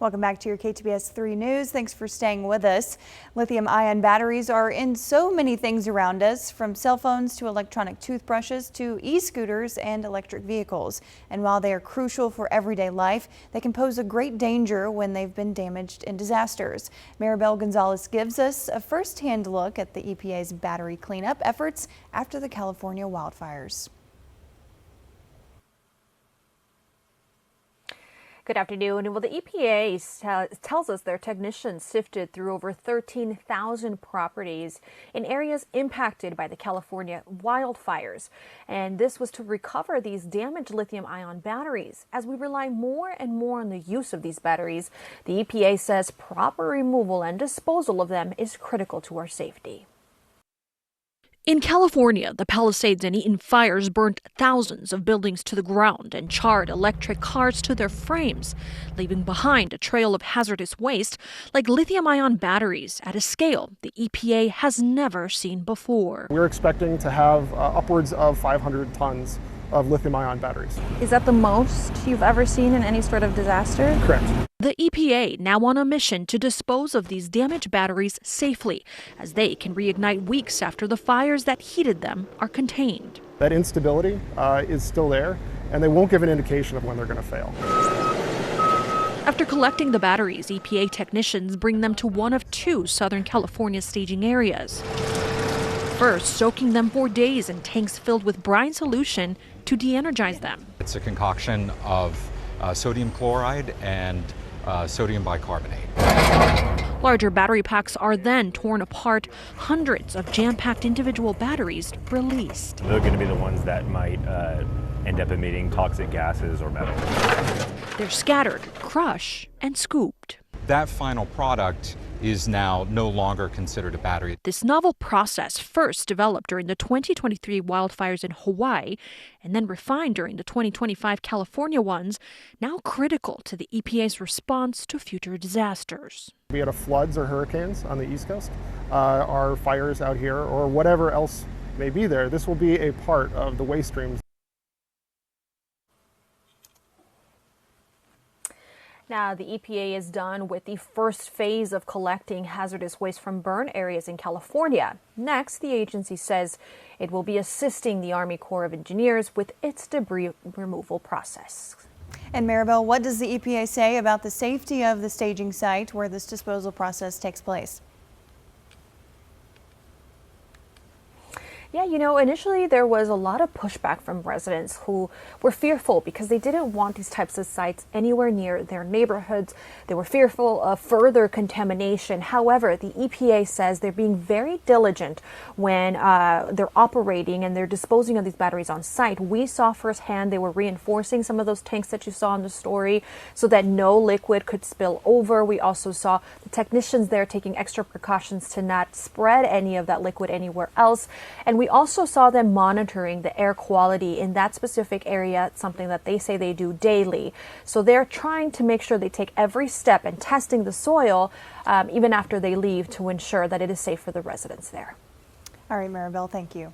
Welcome back to your KTBS 3 News. Thanks for staying with us. Lithium-ion batteries are in so many things around us, from cell phones to electronic toothbrushes to e-scooters and electric vehicles. And while they are crucial for everyday life, they can pose a great danger when they've been damaged in disasters. Maribel Gonzalez gives us a first-hand look at the EPA's battery cleanup efforts after the California wildfires. Good afternoon. Well, the EPA tells us their technicians sifted through over 13,000 properties in areas impacted by the California wildfires. And this was to recover these damaged lithium-ion batteries. As we rely more and more on the use of these batteries, the EPA says proper removal and disposal of them is critical to our safety. In California, the Palisades and Eaton fires burned thousands of buildings to the ground and charred electric cars to their frames, leaving behind a trail of hazardous waste like lithium-ion batteries at a scale the EPA has never seen before. We're expecting to have upwards of 500 tons of lithium-ion batteries. Is that the most you've ever seen in any sort of disaster? Correct. The EPA now on a mission to dispose of these damaged batteries safely, as they can reignite weeks after the fires that heated them are contained. That instability is still there, and they won't give an indication of when they're going to fail. After collecting the batteries, EPA technicians bring them to one of two Southern California staging areas. First, soaking them for days in tanks filled with brine solution to de-energize them. It's a concoction of sodium chloride and sodium bicarbonate. Larger battery packs are then torn apart, hundreds of jam-packed individual batteries released. They're going to be the ones that might end up emitting toxic gases or metal. They're scattered, crushed, and scooped. That final product is now no longer considered a battery. This novel process, first developed during the 2023 wildfires in Hawaii and then refined during the 2025 California ones, now critical to the EPA's response to future disasters. Be it floods or hurricanes on the East Coast, or fires out here, or whatever else may be there, this will be a part of the waste streams. Now, the EPA is done with the first phase of collecting hazardous waste from burn areas in California. Next, the agency says it will be assisting the Army Corps of Engineers with its debris removal process. And Maribel, what does the EPA say about the safety of the staging site where this disposal process takes place? Yeah, you know, initially there was a lot of pushback from residents who were fearful because they didn't want these types of sites anywhere near their neighborhoods. They were fearful of further contamination. However, the EPA says they're being very diligent when they're operating and they're disposing of these batteries on site. We saw firsthand they were reinforcing some of those tanks that you saw in the story so that no liquid could spill over. We also saw the technicians there taking extra precautions to not spread any of that liquid anywhere else. And we also saw them monitoring the air quality in that specific area, something that they say they do daily. So they're trying to make sure they take every step and testing the soil even after they leave to ensure that it is safe for the residents there. All right, Maribel, thank you.